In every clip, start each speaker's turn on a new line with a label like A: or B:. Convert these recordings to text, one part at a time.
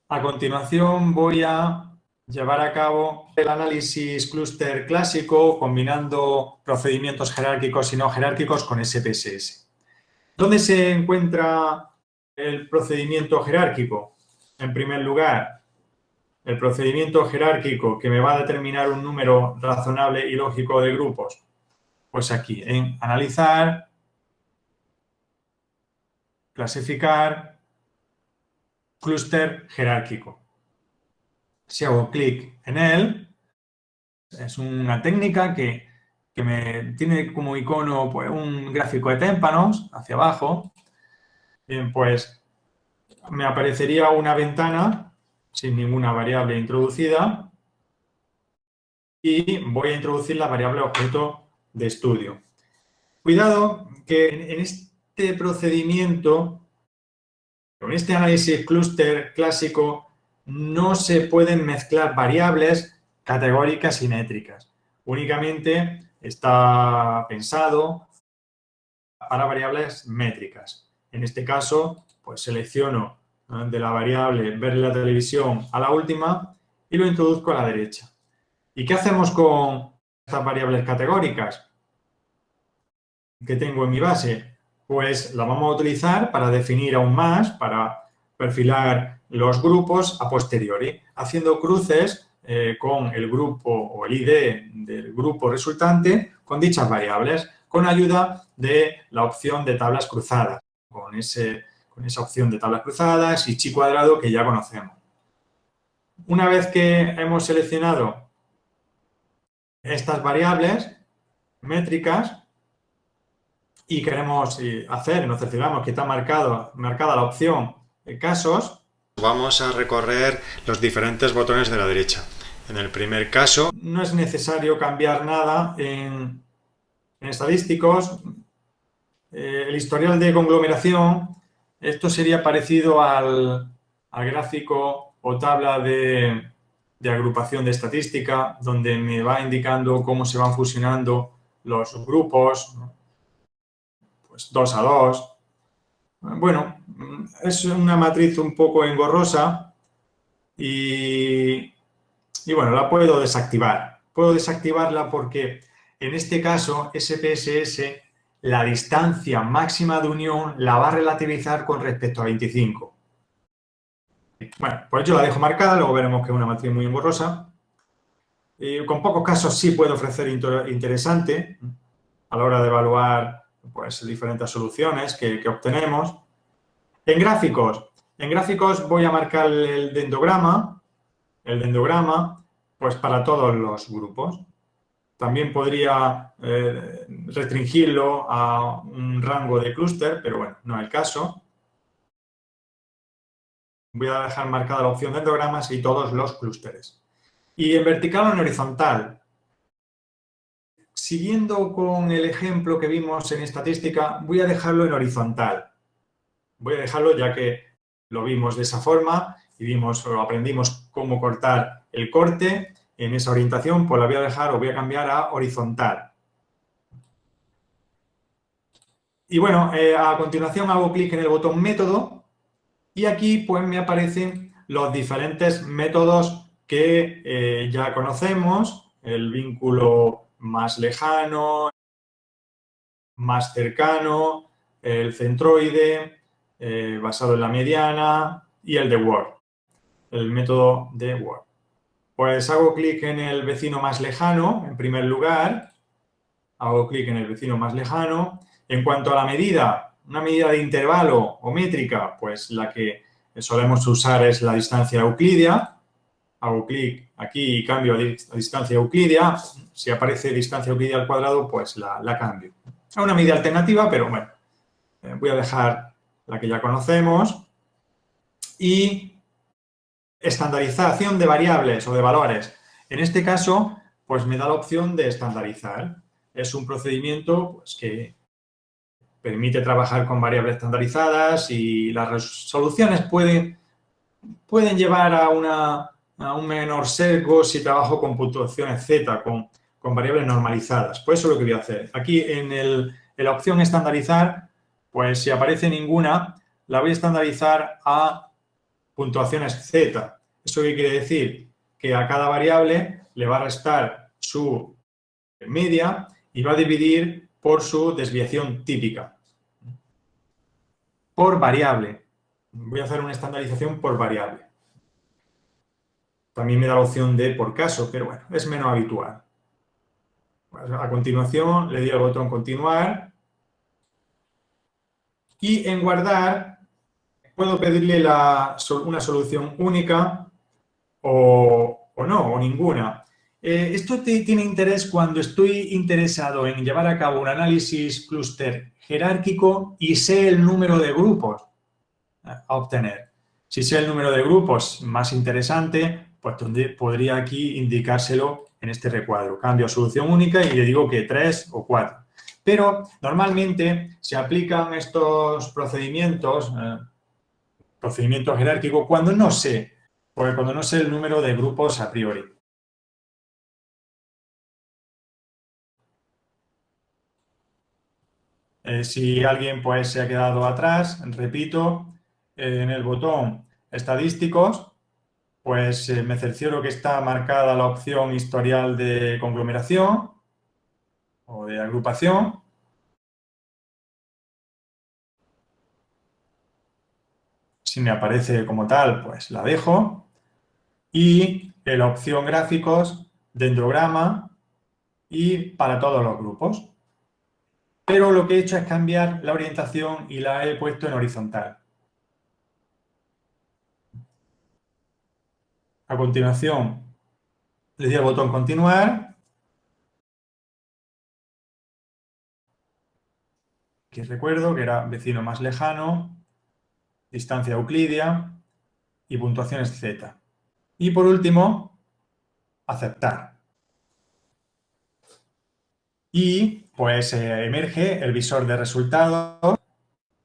A: A continuación voy a llevar a cabo el análisis clúster clásico combinando procedimientos jerárquicos y no jerárquicos con SPSS. ¿Dónde se encuentra el procedimiento jerárquico? En primer lugar, el procedimiento jerárquico que me va a determinar un número razonable y lógico de grupos. Pues aquí, en analizar, clasificar, clúster jerárquico. Si hago clic en él, es una técnica que me tiene como icono pues, un gráfico de témpanos hacia abajo. Bien, pues me aparecería una ventana sin ninguna variable introducida y voy a introducir la variable objeto de estudio. Cuidado que en este procedimiento, con este análisis clúster clásico, no se pueden mezclar variables categóricas y métricas. Únicamente está pensado para variables métricas. En este caso, pues selecciono de la variable ver la televisión a la última y lo introduzco a la derecha. ¿Y qué hacemos con estas variables categóricas que tengo en mi base? Pues la vamos a utilizar para definir aún más, para perfilar los grupos a posteriori, haciendo cruces con el grupo o el ID del grupo resultante con dichas variables, con ayuda de la opción de tablas cruzadas, con esa opción de tablas cruzadas y chi cuadrado que ya conocemos. Una vez que hemos seleccionado estas variables métricas y queremos hacer, nos cercioramos que está marcada la opción casos, vamos a recorrer los diferentes botones de la derecha. En el primer caso, no es necesario cambiar nada en estadísticos. El historial de conglomeración, esto sería parecido al gráfico o tabla de agrupación de estadística, donde me va indicando cómo se van fusionando los grupos, pues 2 a 2. Bueno, es una matriz un poco engorrosa y bueno, la puedo desactivar. Puedo desactivarla porque en este caso SPSS la distancia máxima de unión la va a relativizar con respecto a 25. Bueno, pues yo la dejo marcada, luego veremos que es una matriz muy engorrosa. Con pocos casos sí puede ofrecer interesante a la hora de evaluar pues, diferentes soluciones que obtenemos. En gráficos voy a marcar el dendrograma, pues para todos los grupos. También podría restringirlo a un rango de clúster, pero bueno, no es el caso. Voy a dejar marcada la opción dendrogramas y todos los clústeres. Y en vertical o en horizontal. Siguiendo con el ejemplo que vimos en estadística, voy a dejarlo en horizontal. Voy a dejarlo ya que lo vimos de esa forma y aprendimos cómo cortar el corte. En esa orientación, pues la voy a dejar o voy a cambiar a horizontal. Y bueno, a continuación hago clic en el botón método y aquí pues me aparecen los diferentes métodos que ya conocemos, el vínculo más lejano, más cercano, el centroide, basado en la mediana y el de Word, el método de Word. Pues hago clic en el vecino más lejano, en primer lugar, hago clic en el vecino más lejano. En cuanto a la medida, una medida de intervalo o métrica, pues la que solemos usar es la distancia euclídea. Hago clic aquí y cambio a distancia euclídea. Si aparece distancia euclídea al cuadrado, pues la cambio. Es una medida alternativa, pero bueno, voy a dejar la que ya conocemos. Y estandarización de variables o de valores. En este caso, pues me da la opción de estandarizar. Es un procedimiento pues, que permite trabajar con variables estandarizadas y las resoluciones pueden llevar a un menor sesgo si trabajo con puntuaciones Z, con variables normalizadas. Pues eso es lo que voy a hacer. Aquí en la opción estandarizar, pues si aparece ninguna, la voy a estandarizar a puntuaciones Z. ¿Eso qué quiere decir? Que a cada variable le va a restar su media y va a dividir por su desviación típica. Por variable. Voy a hacer una estandarización por variable. También me da la opción de por caso, pero bueno, es menos habitual. A continuación le doy al botón continuar y en guardar puedo pedirle una solución única o no, o ninguna. Esto tiene interés cuando estoy interesado en llevar a cabo un análisis clúster jerárquico y sé el número de grupos a obtener. Si sé el número de grupos más interesante, pues podría aquí indicárselo en este recuadro. Cambio a solución única y le digo que 3 o 4. Pero normalmente se aplican estos procedimientos, procedimiento jerárquico, cuando no sé, porque cuando no sé el número de grupos a priori. Si alguien pues se ha quedado atrás, repito, en el botón estadísticos, pues me cercioro que está marcada la opción historial de conglomeración o de agrupación. Si me aparece como tal, pues la dejo. Y en la opción gráficos, dendrograma y para todos los grupos. Pero lo que he hecho es cambiar la orientación y la he puesto en horizontal. A continuación, le doy al botón continuar. Que recuerdo que era vecino más lejano, distancia euclidia y puntuaciones Z. Y por último, aceptar. Y pues emerge el visor de resultados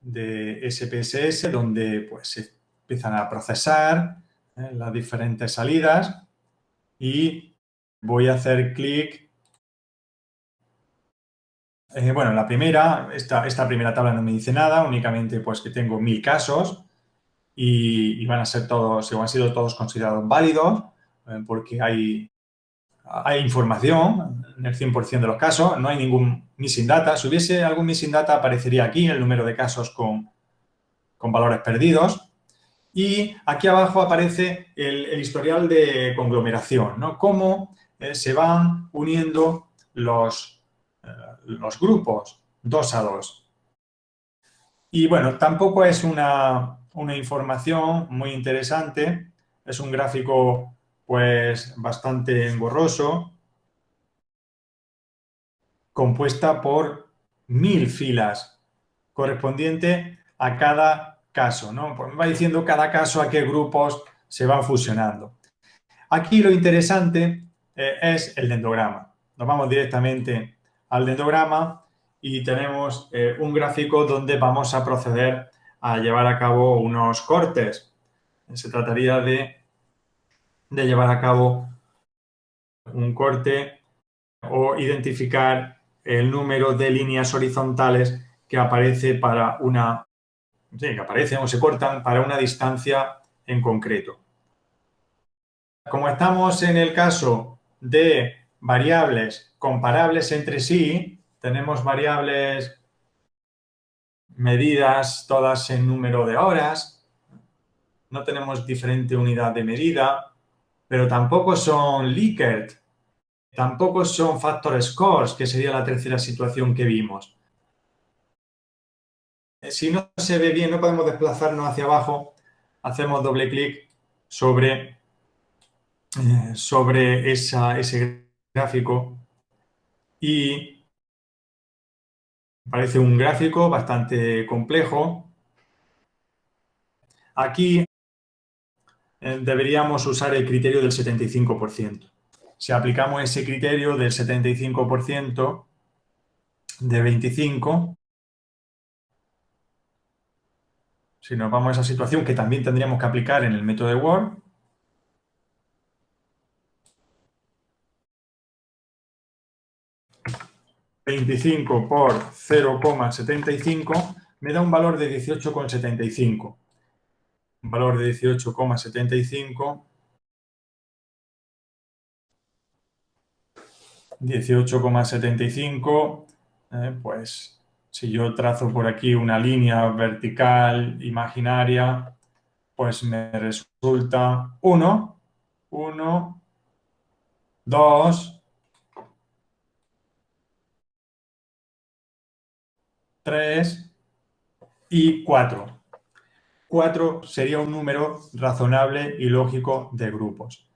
A: de SPSS, donde pues se empiezan a procesar las diferentes salidas y voy a hacer clic. Bueno, la primera, esta primera tabla no me dice nada, únicamente pues que tengo 1000 casos y van a ser todos, o han sido todos considerados válidos, porque hay información en el 100% de los casos, no hay ningún missing data. Si hubiese algún missing data, aparecería aquí el número de casos con valores perdidos. Y aquí abajo aparece el historial de conglomeración, ¿no? Cómo se van uniendo los grupos 2 a 2. Y bueno, tampoco es una información muy interesante, es un gráfico pues bastante engorroso, compuesta por 1000 filas, correspondiente a cada caso, ¿no? Pues me va diciendo cada caso a qué grupos se van fusionando. Aquí lo interesante es el dendrograma. Nos vamos directamente al dendrograma y tenemos un gráfico donde vamos a proceder a llevar a cabo unos cortes. Se trataría de llevar a cabo un corte o identificar el número de líneas horizontales que aparece para una, sí, que aparecen o se cortan para una distancia en concreto. Como estamos en el caso de variables comparables entre sí, tenemos variables medidas todas en número de horas, no tenemos diferente unidad de medida, pero tampoco son Likert, tampoco son factor scores, que sería la tercera situación que vimos. Si no se ve bien, no podemos desplazarnos hacia abajo, hacemos doble clic sobre ese gráfico y parece un gráfico bastante complejo. Aquí deberíamos usar el criterio del 75%. Si aplicamos ese criterio del 75% de 25, si nos vamos a esa situación que también tendríamos que aplicar en el método de Word, ...25 por 0,75 me da un valor de 18,75. un valor de 18,75. 18,75, pues si yo trazo por aquí una línea vertical imaginaria, pues me resulta 1, 1, 2, 3 y 4. 4 sería un número razonable y lógico de grupos.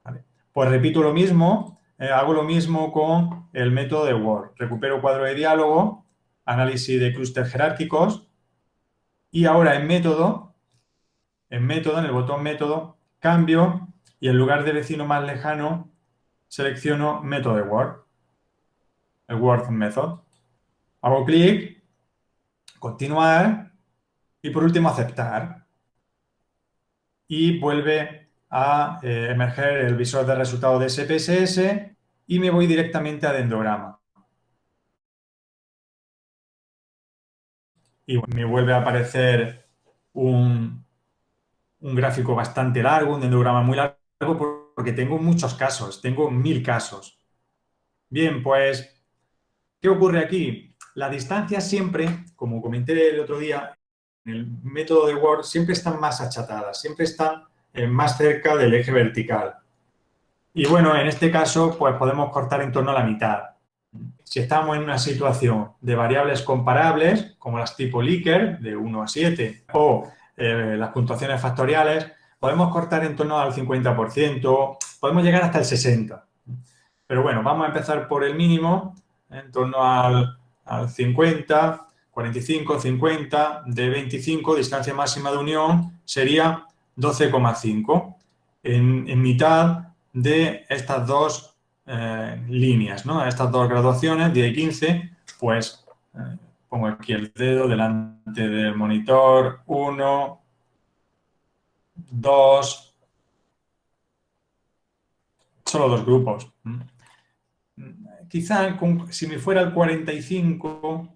A: ¿Vale? Pues repito lo mismo, hago lo mismo con el método de Word. Recupero cuadro de diálogo, análisis de clústeres jerárquicos y ahora en método, en el botón método, cambio y en lugar de vecino más lejano selecciono método de Word, el Word Method. Hago clic, continuar y por último aceptar. Y vuelve a emerger el visor de resultados de SPSS y me voy directamente a dendrograma. Y me vuelve a aparecer un gráfico bastante largo, un dendrograma muy largo, porque tengo muchos casos, tengo 1000 casos. Bien, pues, ¿qué ocurre aquí? Las distancias siempre, como comenté el otro día, en el método de Word, siempre están más achatadas, siempre están más cerca del eje vertical. Y bueno, en este caso, pues podemos cortar en torno a la mitad. Si estamos en una situación de variables comparables, como las tipo Likert, de 1 a 7, o las puntuaciones factoriales, podemos cortar en torno al 50%, podemos llegar hasta el 60%. Pero bueno, vamos a empezar por el mínimo, en torno al 50, 45, 50, de 25, distancia máxima de unión, sería 12,5. En mitad de estas dos líneas, ¿no? Estas dos graduaciones, 10 y 15, pues pongo aquí el dedo delante del monitor, 1, 2, solo dos grupos. Quizá si me fuera al 45,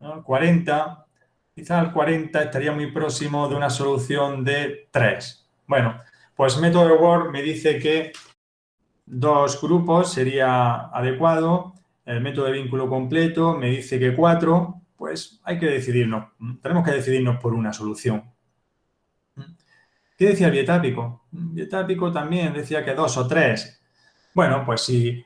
A: ¿no? 40, quizá al 40 estaría muy próximo de una solución de 3. Bueno, pues método de Word me dice que dos grupos sería adecuado, el método de vínculo completo me dice que 4, pues hay que decidirnos, tenemos que decidirnos por una solución. ¿Qué decía el bietápico? Bietápico también decía que 2 o 3. Bueno, pues si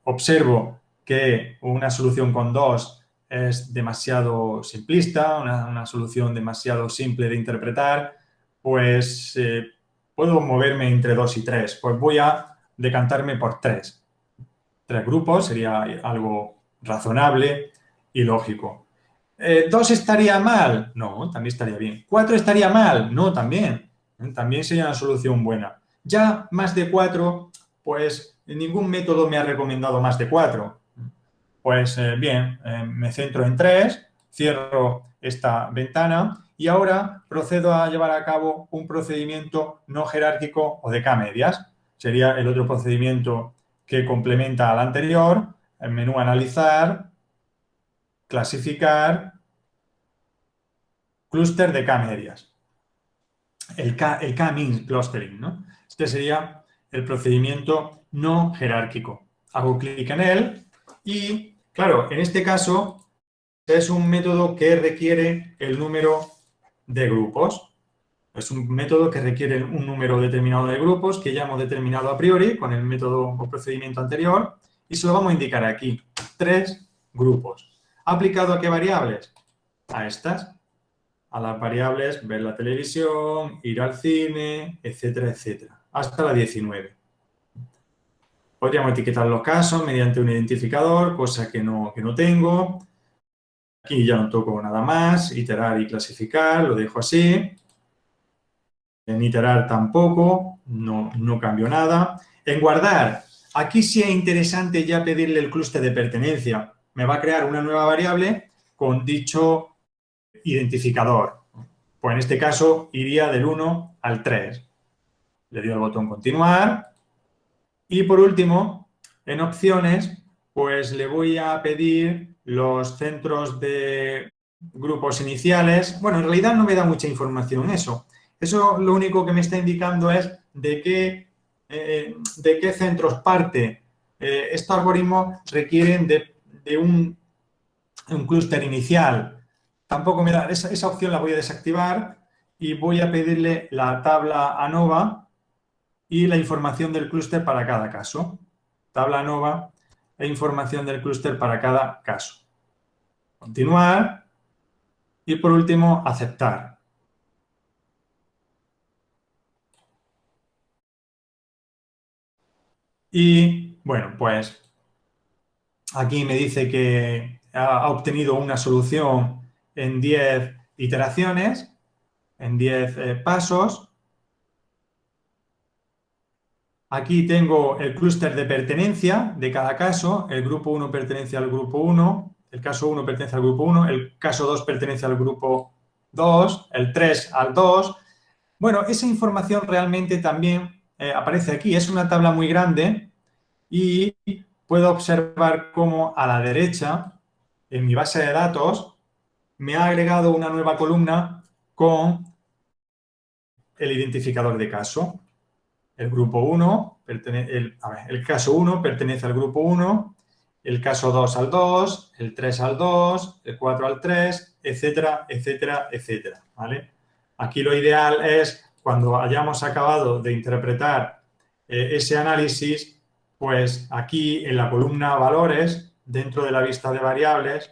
A: observo que una solución con 2 es demasiado simplista, una solución demasiado simple de interpretar, pues puedo moverme entre 2 y 3. Pues voy a decantarme por 3. 3 grupos sería algo razonable y lógico. ¿2 estaría mal? No, también estaría bien. ¿4 estaría mal? No, también. También sería una solución buena. Ya más de 4, pues ningún método me ha recomendado más de 4. Pues bien, me centro en 3, cierro esta ventana y ahora procedo a llevar a cabo un procedimiento no jerárquico o de K-medias. Sería el otro procedimiento que complementa al anterior, el menú analizar, clasificar, clúster de K-medias. El K-means clustering, ¿no? Este sería el procedimiento no jerárquico. Hago clic en él y, claro, en este caso es un método que requiere el número de grupos. Es un método que requiere un número determinado de grupos que ya hemos determinado a priori con el método o procedimiento anterior y se lo vamos a indicar aquí. 3 grupos. ¿Aplicado a qué variables? A estas. A las variables ver la televisión, ir al cine, etcétera, etcétera. Hasta la 19. Podríamos etiquetar los casos mediante un identificador, cosa que no tengo. Aquí ya no toco nada más. Iterar y clasificar, lo dejo así. En iterar tampoco, no cambio nada. En guardar, aquí sí es interesante ya pedirle el clúster de pertenencia. Me va a crear una nueva variable con dicho identificador. Pues en este caso iría del 1 al 3. Le doy al botón continuar. Y por último, en opciones, pues le voy a pedir los centros de grupos iniciales. Bueno, en realidad no me da mucha información eso. Eso lo único que me está indicando es de qué centros parte. Estos algoritmos requieren de un clúster inicial. Tampoco me da, esa opción la voy a desactivar y voy a pedirle la tabla ANOVA y la información del clúster para cada caso. Tabla ANOVA e información del clúster para cada caso. Continuar y por último aceptar. Y bueno, pues aquí me dice que ha obtenido una solución en 10 iteraciones, en 10 pasos. Aquí tengo el clúster de pertenencia de cada caso. El grupo 1 pertenece al grupo 1, el caso 1 pertenece al grupo 1, el caso 2 pertenece al grupo 2, el 3 al 2. Bueno, esa información realmente también aparece aquí. Es una tabla muy grande y puedo observar cómo a la derecha, en mi base de datos, me ha agregado una nueva columna con el identificador de caso. El grupo 1, el caso 1 pertenece al grupo 1, el caso 2 al 2, el 3 al 2, el 4 al 3, etcétera, etcétera, etcétera. ¿Vale? Aquí lo ideal es, cuando hayamos acabado de interpretar ese análisis, pues aquí en la columna valores, dentro de la vista de variables,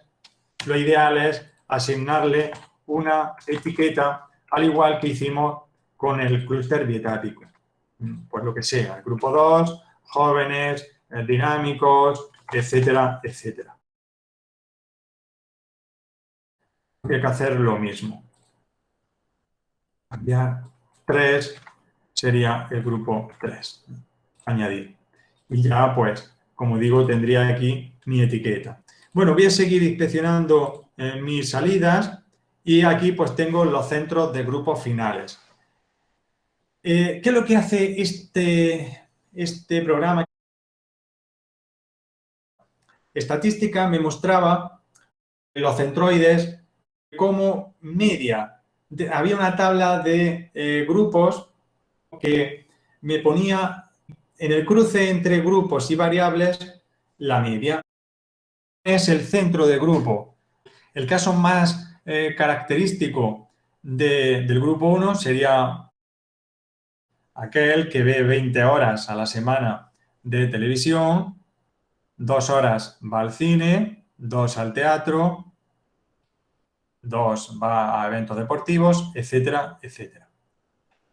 A: lo ideal es asignarle una etiqueta, al igual que hicimos con el clúster dietático. Pues lo que sea, el grupo 2, jóvenes, dinámicos, etcétera, etcétera. Hay que hacer lo mismo. Cambiar 3 sería el grupo 3. Añadir. Y ya, pues, como digo, tendría aquí mi etiqueta. Bueno, voy a seguir inspeccionando mis salidas y aquí pues tengo los centros de grupos finales. ¿Qué es lo que hace este programa? Estadística me mostraba los centroides como media. Había una tabla de grupos que me ponía en el cruce entre grupos y variables la media. Es el centro de grupo. El caso más característico del grupo 1 sería aquel que ve 20 horas a la semana de televisión, 2 horas va al cine, 2 al teatro, 2 va a eventos deportivos, etcétera, etcétera.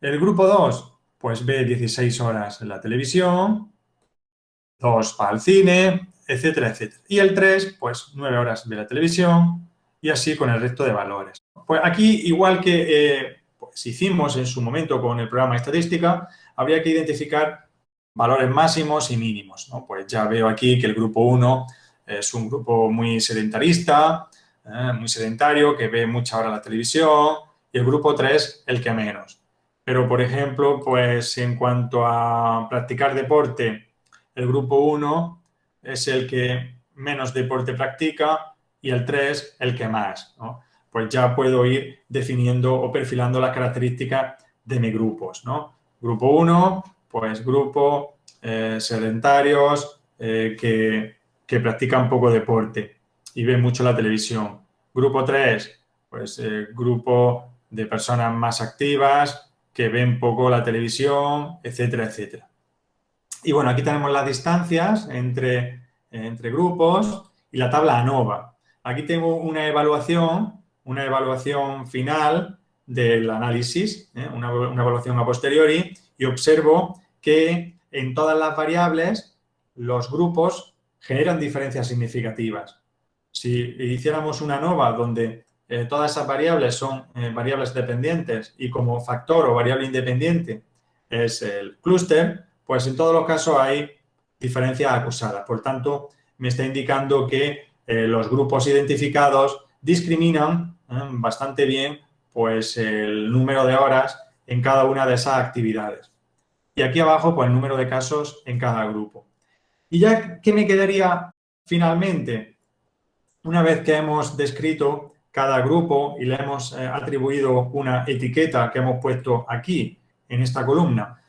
A: El grupo 2, pues ve 16 horas en la televisión, 2 va al cine, etcétera, etcétera. Y el 3, pues 9 horas ve la televisión y así con el resto de valores. Pues aquí, igual que pues hicimos en su momento con el programa de estadística, habría que identificar valores máximos y mínimos, ¿no? Pues ya veo aquí que el grupo 1 es un grupo muy sedentarista, muy sedentario, que ve mucha hora la televisión, y el grupo 3 el que menos. Pero, por ejemplo, pues en cuanto a practicar deporte, el grupo 1 es el que menos deporte practica y el 3 el que más, ¿no? Pues ya puedo ir definiendo o perfilando las características de mis grupos, ¿no? Grupo 1, pues grupo sedentarios que practican poco deporte y ven mucho la televisión. Grupo 3, pues grupo de personas más activas que ven poco la televisión, etcétera, etcétera. Y bueno, aquí tenemos las distancias entre grupos y la tabla ANOVA. Aquí tengo una evaluación final del análisis, una evaluación a posteriori, y observo que en todas las variables los grupos generan diferencias significativas. Si hiciéramos una ANOVA donde todas esas variables son variables dependientes y como factor o variable independiente es el clúster, pues en todos los casos hay diferencias acusadas. Por tanto, me está indicando que los grupos identificados discriminan bastante bien pues, el número de horas en cada una de esas actividades. Y aquí abajo, pues el número de casos en cada grupo. Y ya, ¿qué me quedaría finalmente? Una vez que hemos descrito cada grupo y le hemos atribuido una etiqueta que hemos puesto aquí, en esta columna.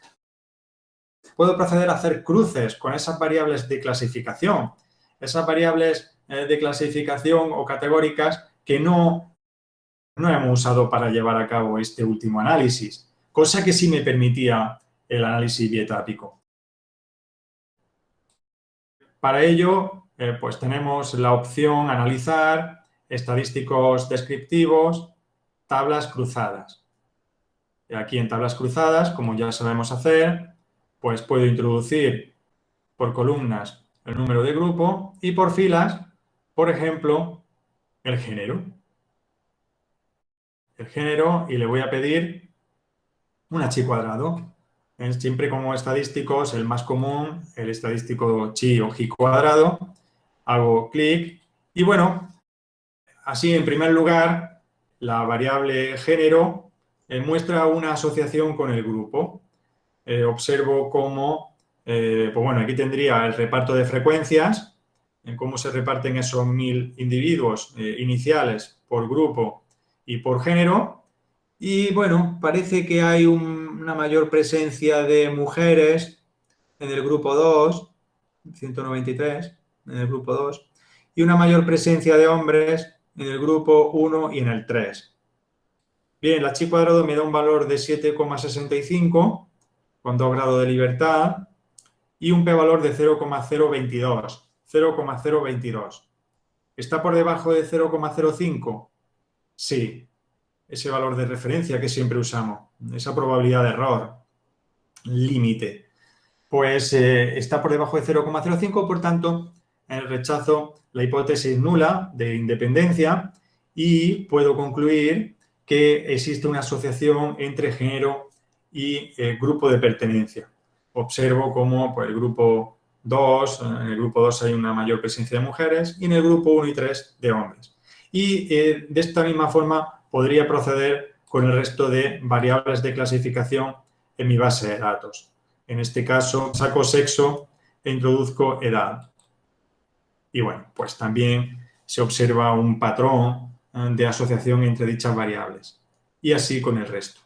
A: Puedo proceder a hacer cruces con esas variables de clasificación. Esas variables de clasificación o categóricas que no hemos usado para llevar a cabo este último análisis, cosa que sí me permitía el análisis bietápico. Para ello, pues tenemos la opción analizar estadísticos descriptivos, tablas cruzadas. Y aquí en tablas cruzadas, como ya sabemos hacer, pues puedo introducir por columnas el número de grupo y por filas, por ejemplo, el género. El género y le voy a pedir un H cuadrado. Siempre como estadísticos, el más común, el estadístico chi o ji cuadrado. Hago clic y bueno, así en primer lugar, la variable género muestra una asociación con el grupo. Observo cómo, pues bueno, aquí tendría el reparto de frecuencias, en cómo se reparten esos 1000 individuos iniciales por grupo y por género. Y bueno, parece que hay una mayor presencia de mujeres en el grupo 2, 193, en el grupo 2, y una mayor presencia de hombres en el grupo 1 y en el 3. Bien, la chi cuadrado me da un valor de 7,65 con 2 grados de libertad y un p-valor de 0,022. 0,022. ¿Está por debajo de 0,05? Sí, ese valor de referencia que siempre usamos, esa probabilidad de error, límite, pues está por debajo de 0,05, por tanto, rechazo la hipótesis nula de independencia y puedo concluir que existe una asociación entre género y grupo de pertenencia. Observo cómo pues, el grupo 2, en el grupo 2 hay una mayor presencia de mujeres y en el grupo 1 y 3 de hombres. Y de esta misma forma podría proceder con el resto de variables de clasificación en mi base de datos. En este caso, saco sexo e introduzco edad. Y bueno, pues también se observa un patrón de asociación entre dichas variables. Y así con el resto.